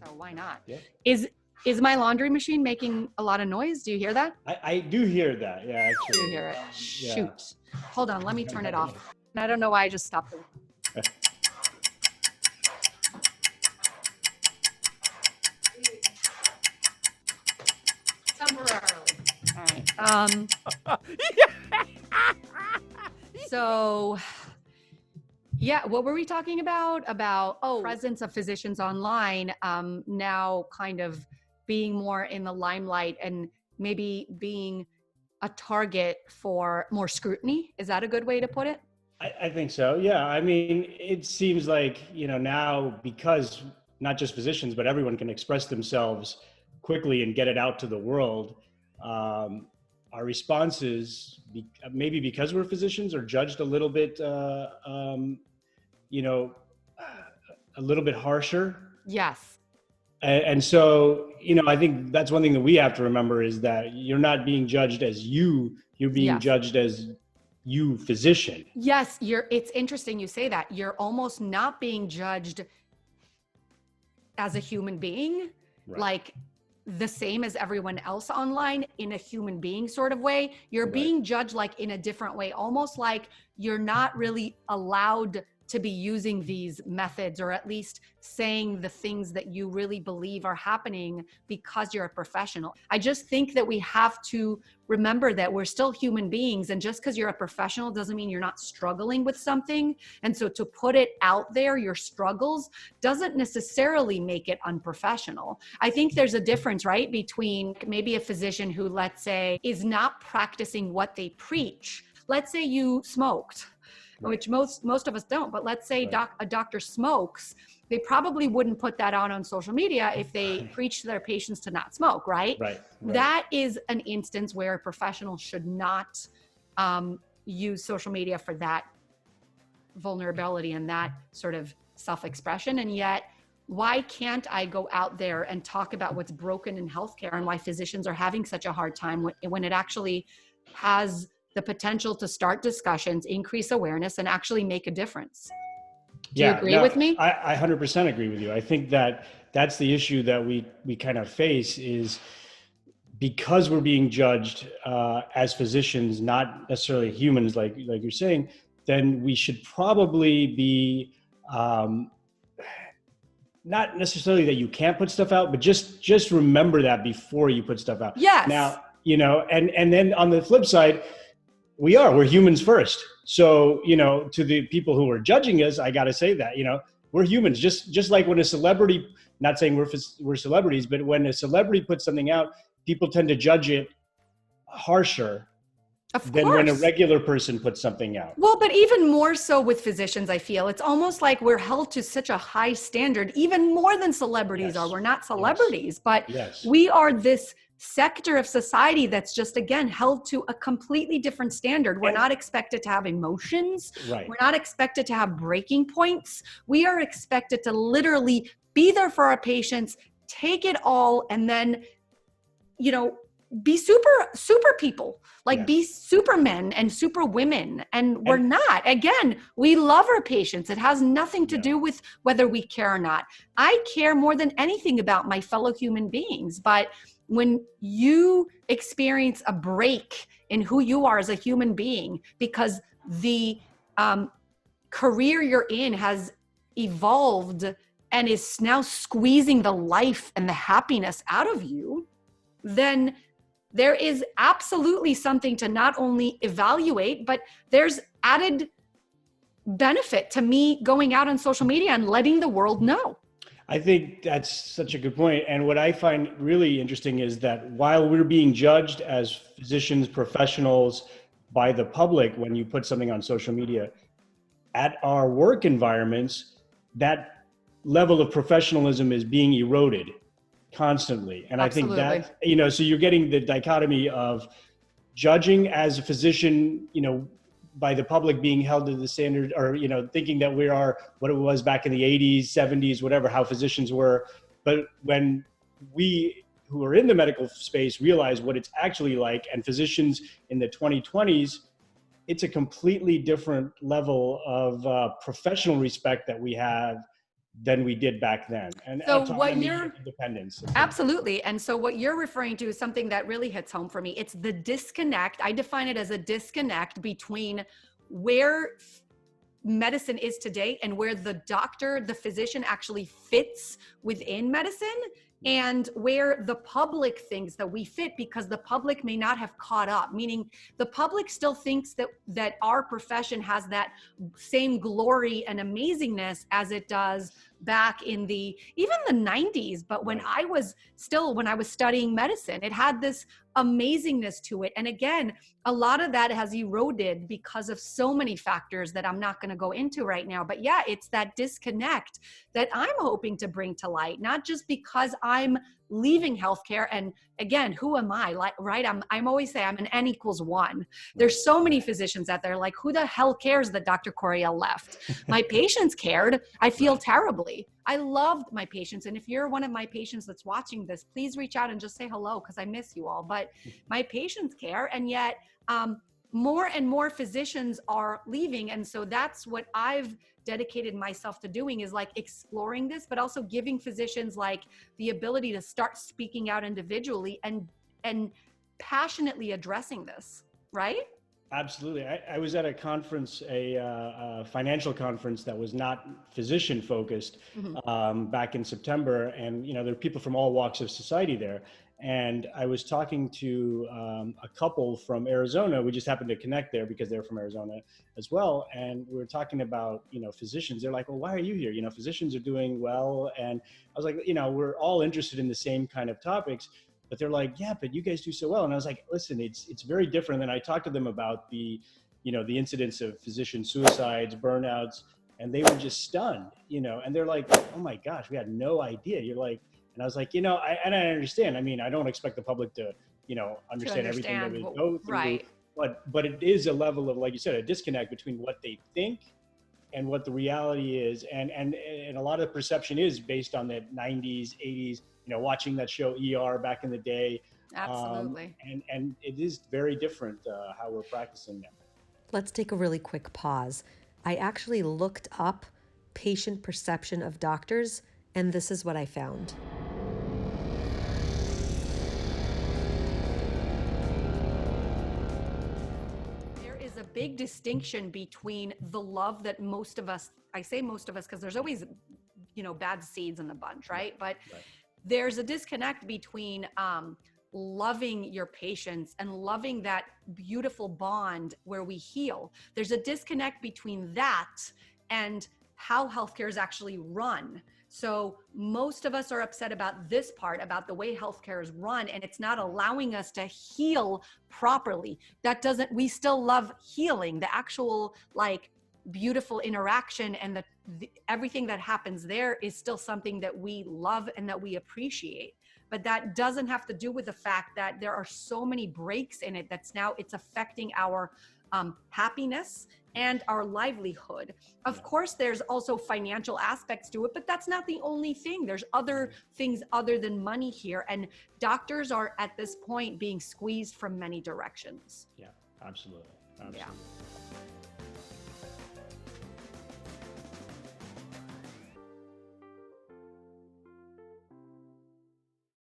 so why not? Yeah. Is my laundry machine making a lot of noise? Do you hear that? I do hear that. Yeah, actually. You hear it? Yeah. Shoot. Hold on, let me turn it off. I don't know why I just stopped it. Temporarily. All right. So, yeah, what were we talking about? About presence of physicians online now kind of being more in the limelight and maybe being a target for more scrutiny. Is that a good way to put it? I think so. Yeah. I mean, it seems like, now because not just physicians, but everyone can express themselves quickly and get it out to the world. Our responses, maybe because we're physicians, are judged a little bit, a little bit harsher. Yes. And so, I think that's one thing that we have to remember is that you're not being judged as you're being judged as you, physician. Yes, it's interesting you say that. You're almost not being judged as a human being, right, like the same as everyone else online in a human being sort of way. You're right, being judged like in a different way, almost like you're not really allowed to be using these methods, or at least saying the things that you really believe are happening because you're a professional. I just think that we have to remember that we're still human beings, and just because you're a professional doesn't mean you're not struggling with something. And so to put it out there, your struggles, doesn't necessarily make it unprofessional. I think there's a difference, right, between maybe a physician who, let's say, is not practicing what they preach. Let's say you smoked, right, which most of us don't, but let's say right, a doctor smokes, they probably wouldn't put that on social media if they preach to their patients to not smoke, right? Right. That is an instance where a professional should not use social media for that vulnerability and that sort of self-expression. And yet, why can't I go out there and talk about what's broken in healthcare and why physicians are having such a hard time when it actually has the potential to start discussions, increase awareness, and actually make a difference? Do you agree with me? I 100% agree with you. I think that that's the issue that we kind of face, is because we're being judged as physicians, not necessarily humans, like you're saying, then we should probably be not necessarily that you can't put stuff out, but just remember that before you put stuff out. Yes. Now, and then on the flip side, we're humans first. So, to the people who are judging us, I got to say that, we're humans. Just like when a celebrity, not saying we're celebrities, but when a celebrity puts something out, people tend to judge it harsher than when a regular person puts something out. Well, but even more so with physicians, I feel it's almost like we're held to such a high standard, even more than celebrities are. We're not celebrities, but we are this sector of society that's just, again, held to a completely different standard. We're not expected to have emotions. Right. We're not expected to have breaking points. We are expected to literally be there for our patients, take it all, and then, be super people, like be supermen and super women. And we're not. Again, we love our patients. It has nothing to do with whether we care or not. I care more than anything about my fellow human beings. But when you experience a break in who you are as a human being, because the career you're in has evolved and is now squeezing the life and the happiness out of you, then there is absolutely something to not only evaluate, but there's added benefit to me going out on social media and letting the world know. I think that's such a good point. And what I find really interesting is that while we're being judged as physicians, professionals by the public, when you put something on social media, at our work environments, that level of professionalism is being eroded constantly. And Absolutely. I think that, so you're getting the dichotomy of judging as a physician, by the public being held to the standard, or, thinking that we are what it was back in the 80s, 70s, whatever, how physicians were. But when we who are in the medical space realize what it's actually like, and physicians in the 2020s, it's a completely different level of professional respect that we have than we did back then. And So autonomy and independence. Absolutely. And so what you're referring to is something that really hits home for me. It's the disconnect. I define it as a disconnect between where medicine is today and where the doctor, the physician actually fits within medicine, and where the public thinks that we fit, because the public may not have caught up, meaning the public still thinks that our profession has that same glory and amazingness as it does back in even the 90s. But when I was studying medicine, it had this amazingness to it. And again, a lot of that has eroded because of so many factors that I'm not going to go into right now. But yeah, it's that disconnect that I'm hoping to bring to light, not just because I'm leaving healthcare. And again, who am I? I'm always say I'm an N equals 1. There's so many physicians out there, like, who the hell cares that Dr. Coriel left? My patients cared. I feel terribly. I loved my patients. And if you're one of my patients that's watching this, please reach out and just say hello, because I miss you all. But my patients care. And yet more and more physicians are leaving. And so that's what I've dedicated myself to doing, is like exploring this, but also giving physicians like the ability to start speaking out individually and passionately addressing this, right? Absolutely. I was at a conference, a financial conference that was not physician focused, back in September. And, there are people from all walks of society there. And I was talking to a couple from Arizona. We just happened to connect there because they're from Arizona as well. And we were talking about, physicians. They're like, well, why are you here? Physicians are doing well. And I was like, we're all interested in the same kind of topics. But they're like, yeah, but you guys do so well. And I was like, listen, it's very different. And I talked to them about the incidence of physician suicides, burnouts, and they were just stunned, and they're like, oh my gosh, we had no idea. You're like, and I was like, I understand. I mean, I don't expect the public to, understand everything that we go through. Right. But it is a level of, like you said, a disconnect between what they think and what the reality is. And a lot of perception is based on the 90s, 80s, watching that show ER back in the day. Absolutely. And it is very different how we're practicing now. Let's take a really quick pause. I actually looked up patient perception of doctors, and this is what I found. There is a big distinction between the love that most of us, I say most of us because there's always, bad seeds in the bunch, right? But there's a disconnect between loving your patients and loving that beautiful bond where we heal. There's a disconnect between that and how healthcare is actually run. So most of us are upset about this part, about the way healthcare is run, and it's not allowing us to heal properly. We still love healing, the actual beautiful interaction, and the everything that happens there is still something that we love and that we appreciate. But that doesn't have to do with the fact that there are so many breaks in it it's affecting our happiness and our livelihood. Of course, there's also financial aspects to it, but that's not the only thing. There's other things other than money here. And doctors are at this point being squeezed from many directions. Yeah, absolutely. Yeah.